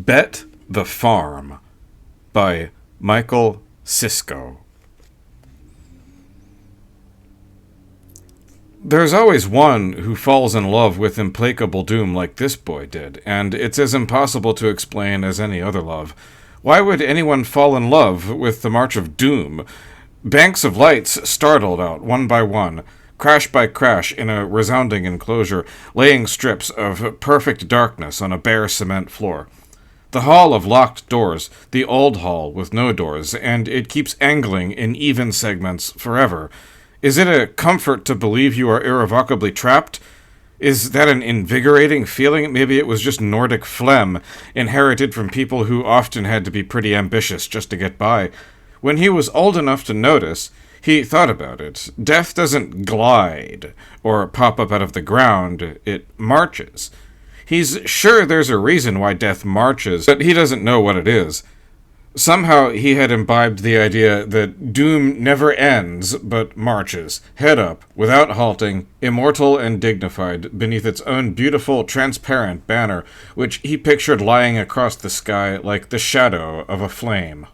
Bet the Farm by Michael Cisco. There's always one who falls in love with implacable doom like this boy did, and it's as impossible to explain as any other love. Why would anyone fall in love with the March of Doom? Banks of lights startled out one by one, crash by crash in a resounding enclosure, laying strips of perfect darkness on a bare cement floor. The hall of locked doors, the old hall with no doors, and it keeps angling in even segments forever. Is it a comfort to believe you are irrevocably trapped? Is that an invigorating feeling? Maybe it was just Nordic phlegm, inherited from people who often had to be pretty ambitious just to get by. When he was old enough to notice, he thought about it. Death doesn't glide or pop up out of the ground, it marches. He's sure there's a reason why death marches, but he doesn't know what it is. Somehow he had imbibed the idea that doom never ends, but marches, head up, without halting, immortal and dignified, beneath its own beautiful, transparent banner, which he pictured lying across the sky like the shadow of a flame.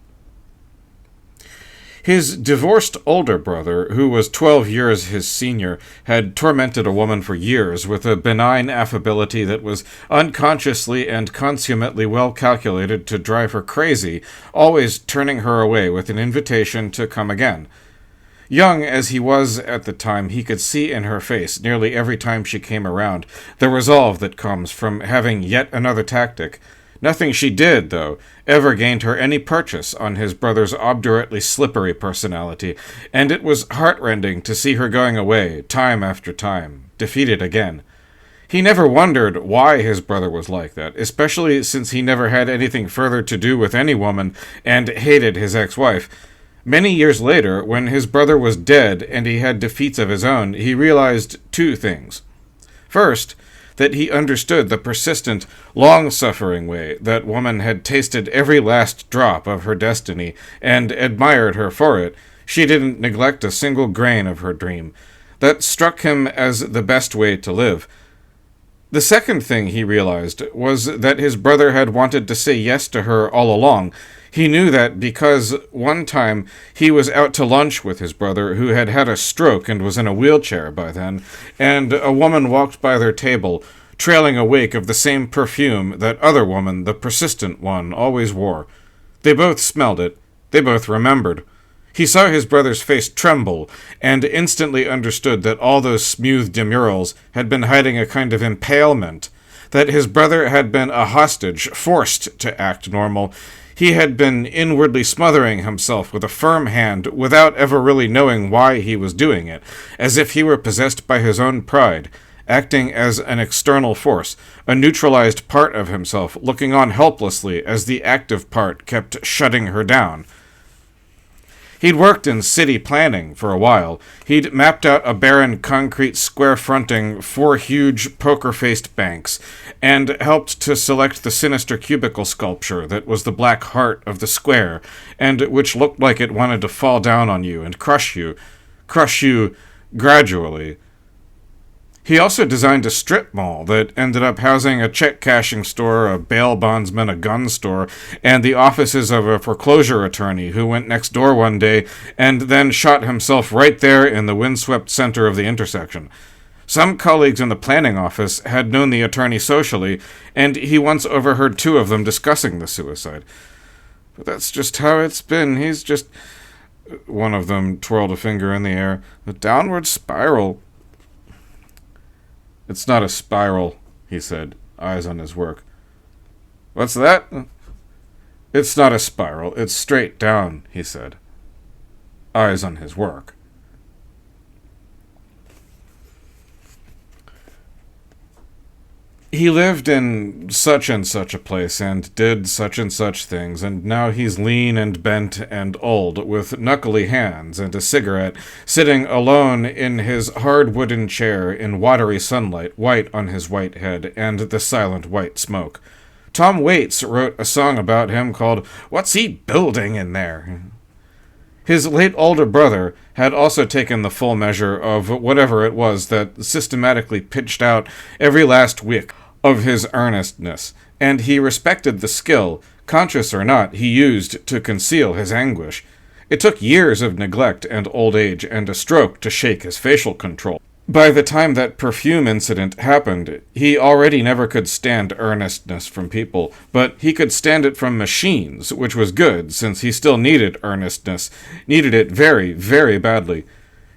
His divorced older brother, who was 12 years his senior, had tormented a woman for years with a benign affability that was unconsciously and consummately well calculated to drive her crazy, always turning her away with an invitation to come again. Young as he was at the time, he could see in her face, nearly every time she came around, the resolve that comes from having yet another tactic. Nothing she did, though, ever gained her any purchase on his brother's obdurately slippery personality, and it was heartrending to see her going away, time after time, defeated again. He never wondered why his brother was like that, especially since he never had anything further to do with any woman, and hated his ex-wife. Many years later, when his brother was dead and he had defeats of his own, he realized two things. First, that he understood the persistent, long-suffering way that woman had tasted every last drop of her destiny, and admired her for it. She didn't neglect a single grain of her dream. That struck him as the best way to live. The second thing he realized was that his brother had wanted to say yes to her all along. He knew that because one time he was out to lunch with his brother, who had had a stroke and was in a wheelchair by then, and a woman walked by their table, trailing a wake of the same perfume that other woman, the persistent one, always wore. They both smelled it. They both remembered. He saw his brother's face tremble, and instantly understood that all those smooth demurals had been hiding a kind of impalement, that his brother had been a hostage, forced to act normal. He had been inwardly smothering himself with a firm hand without ever really knowing why he was doing it, as if he were possessed by his own pride, acting as an external force, a neutralized part of himself, looking on helplessly as the active part kept shutting her down. He'd worked in city planning for a while. He'd mapped out a barren concrete square fronting 4 huge poker-faced banks, and helped to select the sinister cubicle sculpture that was the black heart of the square, and which looked like it wanted to fall down on you and crush you gradually. He also designed a strip mall that ended up housing a check-cashing store, a bail bondsman, a gun store, and the offices of a foreclosure attorney who went next door one day and then shot himself right there in the windswept center of the intersection. Some colleagues in the planning office had known the attorney socially, and he once overheard 2 of them discussing the suicide. But that's just how it's been. He's just... One of them twirled a finger in the air. A downward spiral. "It's not a spiral," he said, eyes on his work. "What's that?" "It's not a spiral. It's straight down," he said, eyes on his work. He lived in such and such a place and did such and such things, and now he's lean and bent and old, with knuckly hands and a cigarette, sitting alone in his hard wooden chair in watery sunlight, white on his white head, and the silent white smoke. Tom Waits wrote a song about him called "What's He Building in There?" His late older brother had also taken the full measure of whatever it was that systematically pitched out every last week of his earnestness, and he respected the skill, conscious or not, he used to conceal his anguish. It took years of neglect and old age and a stroke to shake his facial control. By the time that perfume incident happened, he already never could stand earnestness from people, but he could stand it from machines, which was good, since he still needed earnestness, needed it very, very badly.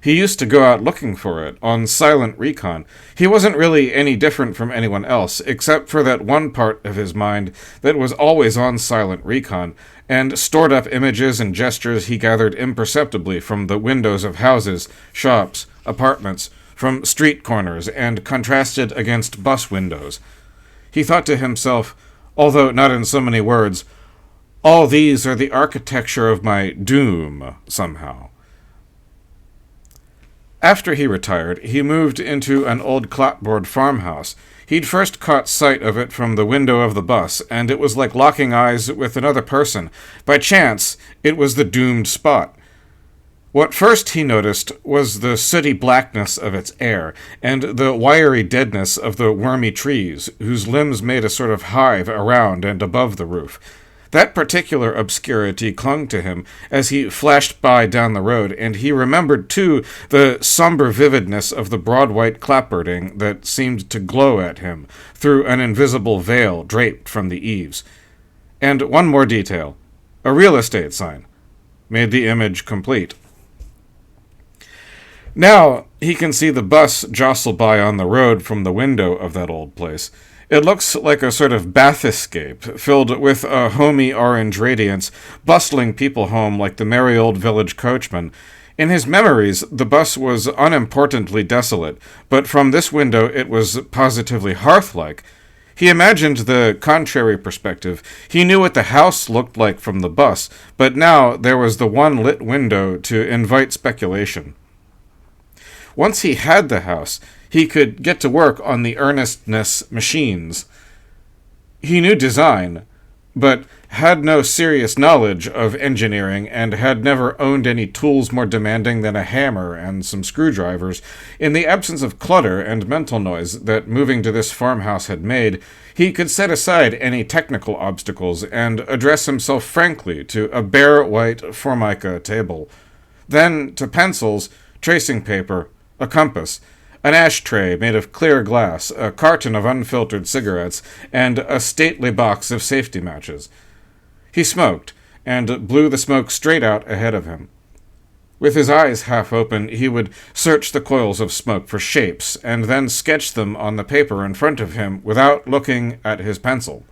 He used to go out looking for it, on silent recon. He wasn't really any different from anyone else, except for that one part of his mind that was always on silent recon, and stored up images and gestures he gathered imperceptibly from the windows of houses, shops, apartments, from street corners, and contrasted against bus windows. He thought to himself, although not in so many words, all these are the architecture of my doom, somehow. After he retired, he moved into an old clapboard farmhouse. He'd first caught sight of it from the window of the bus, and it was like locking eyes with another person. By chance, it was the doomed spot. What first he noticed was the sooty blackness of its air, and the wiry deadness of the wormy trees, whose limbs made a sort of hive around and above the roof. That particular obscurity clung to him as he flashed by down the road, and he remembered, too, the somber vividness of the broad white clapboarding that seemed to glow at him through an invisible veil draped from the eaves. And one more detail. A real estate sign made the image complete. Now he can see the bus jostle by on the road from the window of that old place. It looks like a sort of bath-escape, filled with a homey orange radiance, bustling people home like the merry old village coachman. In his memories, the bus was unimportantly desolate, but from this window it was positively hearth-like. He imagined the contrary perspective. He knew what the house looked like from the bus, but now there was the one lit window to invite speculation. Once he had the house, he could get to work on the earnestness machines. He knew design, but had no serious knowledge of engineering and had never owned any tools more demanding than a hammer and some screwdrivers. In the absence of clutter and mental noise that moving to this farmhouse had made, he could set aside any technical obstacles and address himself frankly to a bare white formica table. Then to pencils, tracing paper, a compass, an ashtray made of clear glass, a carton of unfiltered cigarettes, and a stately box of safety matches. He smoked, and blew the smoke straight out ahead of him. With his eyes half open, he would search the coils of smoke for shapes, and then sketch them on the paper in front of him without looking at his pencil.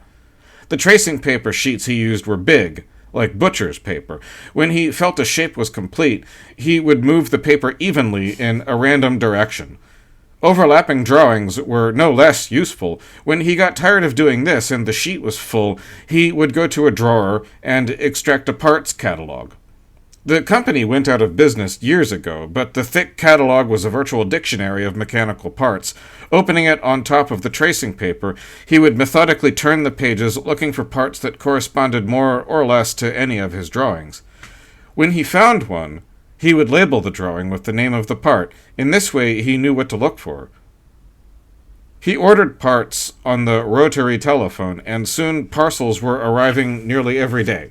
The tracing paper sheets he used were big, like butcher's paper. When he felt a shape was complete, he would move the paper evenly in a random direction. Overlapping drawings were no less useful. When he got tired of doing this and the sheet was full, he would go to a drawer and extract a parts catalog. The company went out of business years ago, but the thick catalog was a virtual dictionary of mechanical parts. Opening it on top of the tracing paper, he would methodically turn the pages looking for parts that corresponded more or less to any of his drawings. When he found one, he would label the drawing with the name of the part. In this way, he knew what to look for. He ordered parts on the rotary telephone, and soon parcels were arriving nearly every day.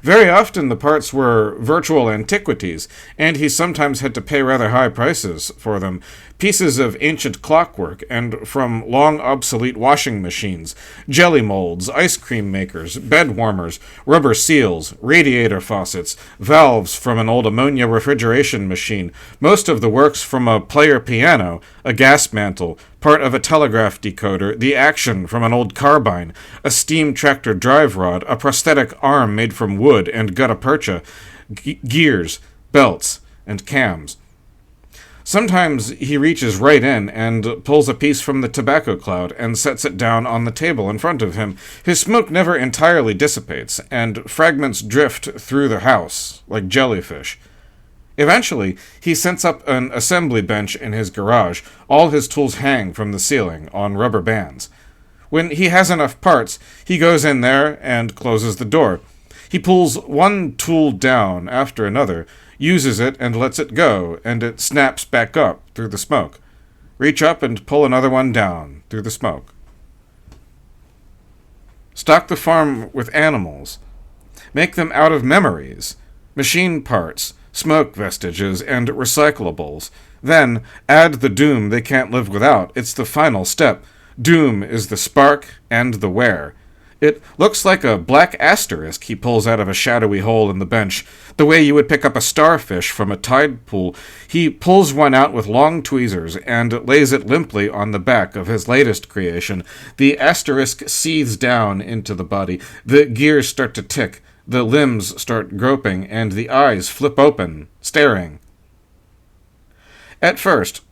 Very often the parts were virtual antiquities, and he sometimes had to pay rather high prices for them. Pieces of ancient clockwork, and from long obsolete washing machines, jelly molds, ice cream makers, bed warmers, rubber seals, radiator faucets, valves from an old ammonia refrigeration machine, most of the works from a player piano, a gas mantle, part of a telegraph decoder, the action from an old carbine, a steam tractor drive rod, a prosthetic arm made from wood and gutta percha, gears, belts, and cams. Sometimes he reaches right in and pulls a piece from the tobacco cloud and sets it down on the table in front of him. His smoke never entirely dissipates, and fragments drift through the house like jellyfish. Eventually, he sets up an assembly bench in his garage. All his tools hang from the ceiling on rubber bands. When he has enough parts, he goes in there and closes the door. He pulls one tool down after another, uses it and lets it go, and it snaps back up through the smoke. Reach up and pull another one down through the smoke. Stock the farm with animals. Make them out of memories, machine parts, smoke vestiges, and recyclables. Then, add the doom they can't live without. It's the final step. Doom is the spark and the wear. It looks like a black asterisk he pulls out of a shadowy hole in the bench, the way you would pick up a starfish from a tide pool. He pulls one out with long tweezers and lays it limply on the back of his latest creation. The asterisk seethes down into the body. The gears start to tick. The limbs start groping, and the eyes flip open, staring. At first,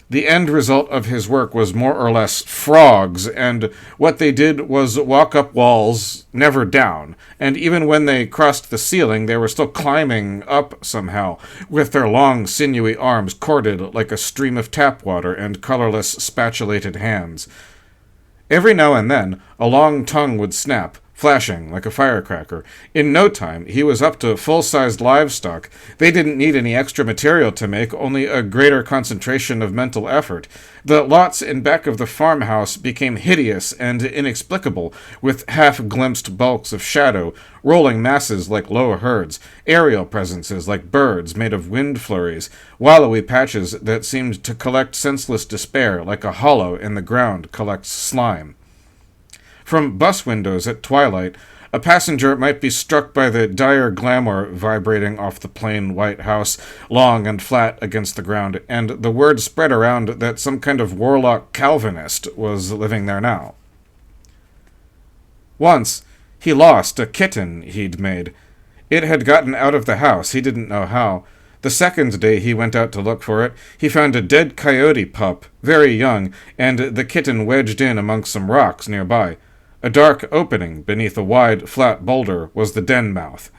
the end result of his work was more or less frogs, and what they did was walk up walls, never down, and even when they crossed the ceiling, they were still climbing up somehow, with their long, sinewy arms corded like a stream of tap water and colorless, spatulated hands. Every now and then, a long tongue would snap, flashing like a firecracker. In no time, he was up to full-sized livestock. They didn't need any extra material to make, only a greater concentration of mental effort. The lots in back of the farmhouse became hideous and inexplicable, with half-glimpsed bulks of shadow, rolling masses like low herds, aerial presences like birds made of wind flurries, wallowy patches that seemed to collect senseless despair like a hollow in the ground collects slime. From bus windows at twilight, a passenger might be struck by the dire glamour vibrating off the plain white house, long and flat against the ground, and the word spread around that some kind of warlock Calvinist was living there now. Once, he lost a kitten he'd made. It had gotten out of the house, he didn't know how. The second day he went out to look for it, he found a dead coyote pup, very young, and the kitten wedged in amongst some rocks nearby. A dark opening beneath a wide, flat boulder was the den mouth.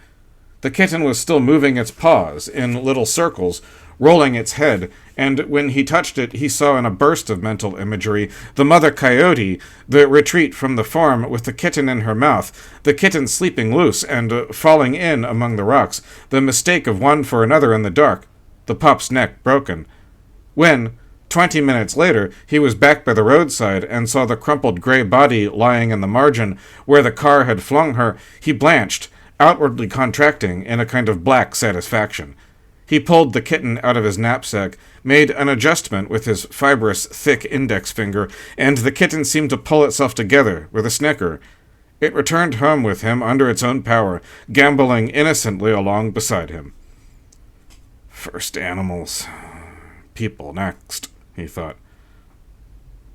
The kitten was still moving its paws in little circles, rolling its head, and when he touched it, he saw in a burst of mental imagery the mother coyote, the retreat from the farm with the kitten in her mouth, the kitten sleeping loose and falling in among the rocks, the mistake of one for another in the dark, the pup's neck broken. When, 20 minutes later, he was back by the roadside and saw the crumpled gray body lying in the margin where the car had flung her, he blanched, outwardly contracting in a kind of black satisfaction. He pulled the kitten out of his knapsack, made an adjustment with his fibrous, thick index finger, and the kitten seemed to pull itself together with a snicker. It returned home with him under its own power, gambolling innocently along beside him. First animals, people next, he thought.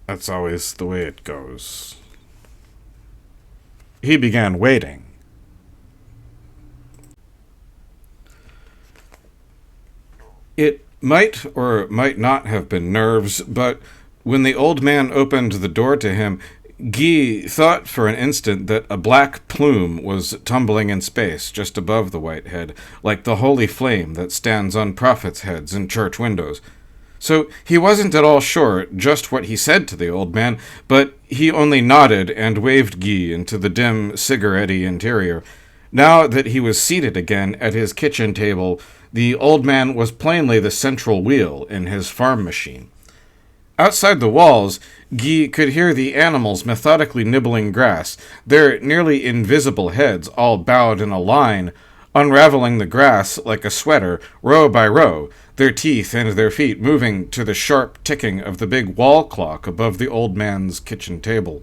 That's always the way it goes. He began waiting. It might or might not have been nerves, but when the old man opened the door to him, Guy thought for an instant that a black plume was tumbling in space just above the white head, like the holy flame that stands on prophets' heads in church windows. So he wasn't at all sure just what he said to the old man, but he only nodded and waved Guy into the dim, cigarette-y interior. Now that he was seated again at his kitchen table, the old man was plainly the central wheel in his farm machine. Outside the walls, Guy could hear the animals methodically nibbling grass, their nearly invisible heads all bowed in a line, unraveling the grass like a sweater, row by row, their teeth and their feet moving to the sharp ticking of the big wall clock above the old man's kitchen table.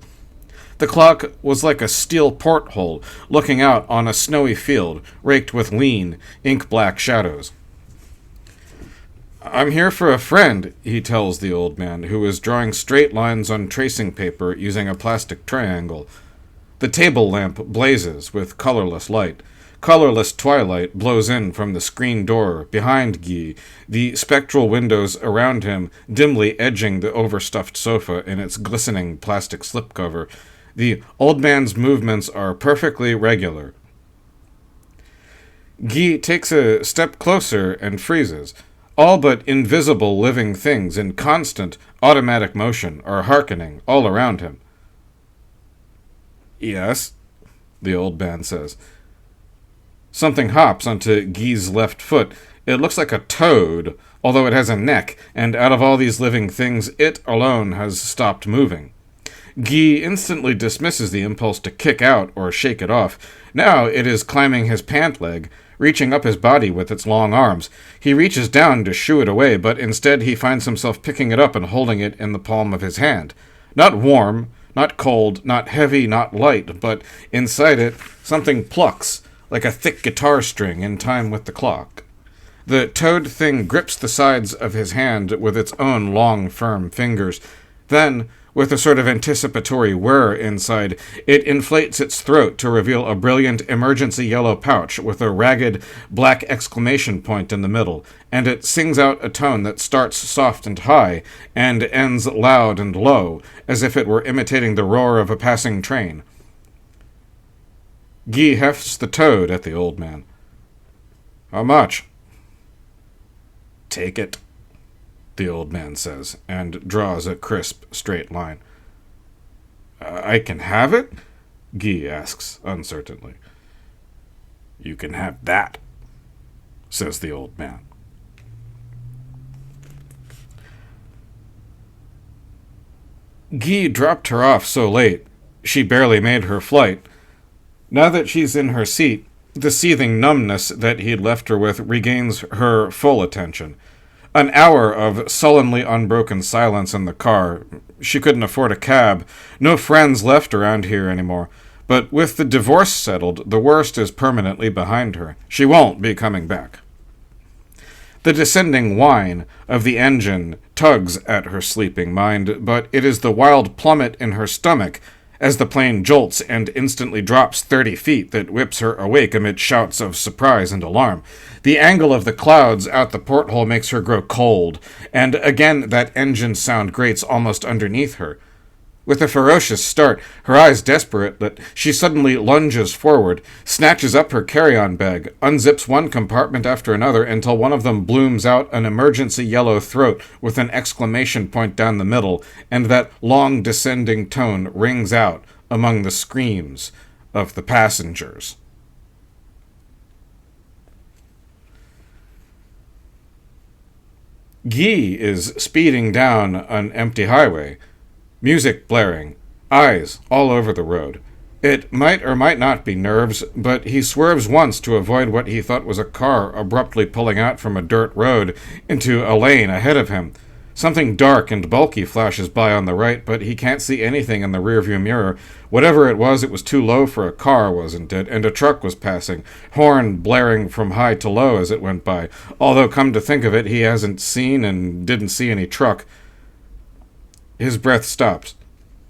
The clock was like a steel porthole looking out on a snowy field raked with lean, ink-black shadows. "I'm here for a friend," he tells the old man, who is drawing straight lines on tracing paper using a plastic triangle. The table lamp blazes with colorless light. Colorless twilight blows in from the screen door behind Guy, the spectral windows around him dimly edging the overstuffed sofa in its glistening plastic slipcover. The old man's movements are perfectly regular. Guy takes a step closer and freezes. All but invisible living things in constant, automatic motion are hearkening all around him. "Yes," the old man says. Something hops onto Guy's left foot. It looks like a toad, although it has a neck, and out of all these living things, it alone has stopped moving. Guy instantly dismisses the impulse to kick out or shake it off. Now it is climbing his pant leg, reaching up his body with its long arms. He reaches down to shoo it away, but instead he finds himself picking it up and holding it in the palm of his hand. Not warm, not cold, not heavy, not light, but inside it, something plucks, like a thick guitar string in time with the clock. The toad thing grips the sides of his hand with its own long, firm fingers. Then, with a sort of anticipatory whir inside, it inflates its throat to reveal a brilliant emergency yellow pouch with a ragged black exclamation point in the middle, and it sings out a tone that starts soft and high and ends loud and low, as if it were imitating the roar of a passing train. Guy hefts the toad at the old man. "How much?" "Take it," the old man says, and draws a crisp, straight line. "I can have it?" Guy asks, uncertainly. "You can have that," says the old man. Guy dropped her off so late, she barely made her flight. Now that she's in her seat, the seething numbness that he'd left her with regains her full attention. An hour of sullenly unbroken silence in the car. She couldn't afford a cab. No friends left around here anymore. But with the divorce settled, the worst is permanently behind her. She won't be coming back. The descending whine of the engine tugs at her sleeping mind, but it is the wild plummet in her stomach as the plane jolts and instantly drops 30 feet that whips her awake amid shouts of surprise and alarm. The angle of the clouds out the porthole makes her grow cold, and again that engine sound grates almost underneath her. With a ferocious start, her eyes desperate, that she suddenly lunges forward, snatches up her carry-on bag, unzips one compartment after another until one of them blooms out an emergency yellow throat with an exclamation point down the middle, and that long descending tone rings out among the screams of the passengers. Guy is speeding down an empty highway, music blaring, eyes all over the road. It might or might not be nerves, but he swerves once to avoid what he thought was a car abruptly pulling out from a dirt road into a lane ahead of him. Something dark and bulky flashes by on the right, but he can't see anything in the rearview mirror. Whatever it was too low for a car, wasn't it? And a truck was passing, horn blaring from high to low as it went by. Although, come to think of it, he hasn't seen and didn't see any truck. His breath stops,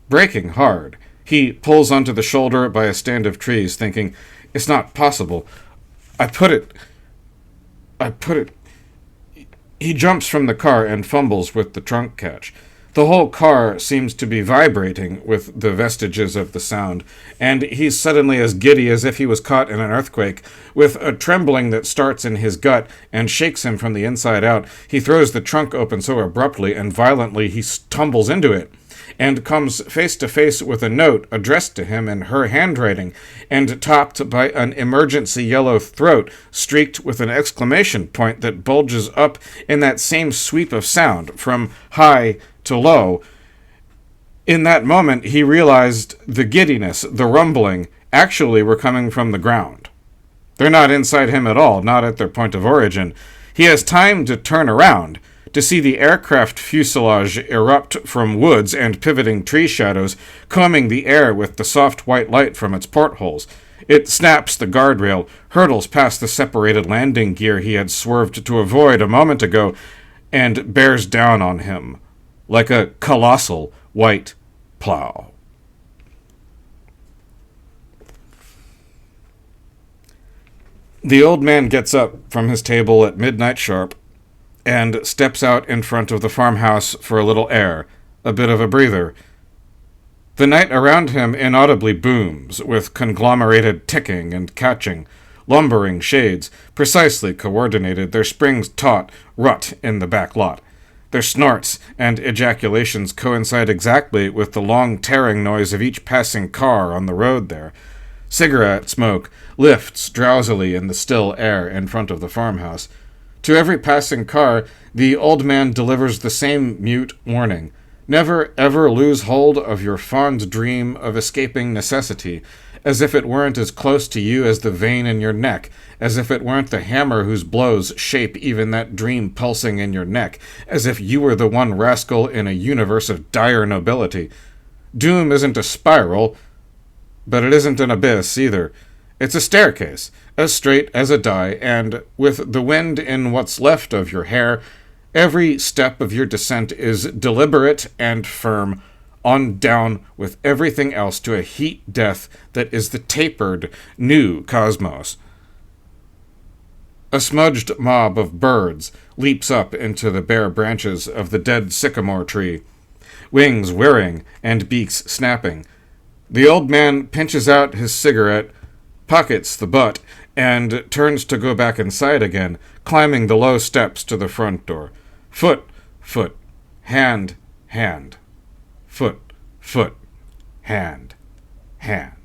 braking hard. He pulls onto the shoulder by a stand of trees, thinking, "It's not possible. I put it. He jumps from the car and fumbles with the trunk catch. The whole car seems to be vibrating with the vestiges of the sound, and he's suddenly as giddy as if he was caught in an earthquake. With a trembling that starts in his gut and shakes him from the inside out, he throws the trunk open so abruptly and violently he tumbles into it, and comes face to face with a note addressed to him in her handwriting, and topped by an emergency yellow throat streaked with an exclamation point that bulges up in that same sweep of sound from high to low. In that moment, he realized the giddiness, the rumbling, actually were coming from the ground. They're not inside him at all, not at their point of origin. He has time to turn around, to see the aircraft fuselage erupt from woods and pivoting tree shadows, combing the air with the soft white light from its portholes. It snaps the guardrail, hurtles past the separated landing gear he had swerved to avoid a moment ago, and bears down on him like a colossal white plow. The old man gets up from his table at midnight sharp and steps out in front of the farmhouse for a little air, a bit of a breather. The night around him inaudibly booms, with conglomerated ticking and catching, lumbering shades, precisely coordinated, their springs taut, rut in the back lot. Their snorts and ejaculations coincide exactly with the long tearing noise of each passing car on the road there. Cigarette smoke lifts drowsily in the still air in front of the farmhouse. To every passing car, the old man delivers the same mute warning. Never ever lose hold of your fond dream of escaping necessity, as if it weren't as close to you as the vein in your neck, as if it weren't the hammer whose blows shape even that dream pulsing in your neck, as if you were the one rascal in a universe of dire nobility. Doom isn't a spiral, but it isn't an abyss either. It's a staircase, as straight as a die, and with the wind in what's left of your hair, every step of your descent is deliberate and firm, on down with everything else to a heat death that is the tapered new cosmos. A smudged mob of birds leaps up into the bare branches of the dead sycamore tree, wings whirring and beaks snapping. The old man pinches out his cigarette, pockets the butt, and turns to go back inside again, climbing the low steps to the front door. Foot, foot, hand, hand. Foot, foot, hand, hand.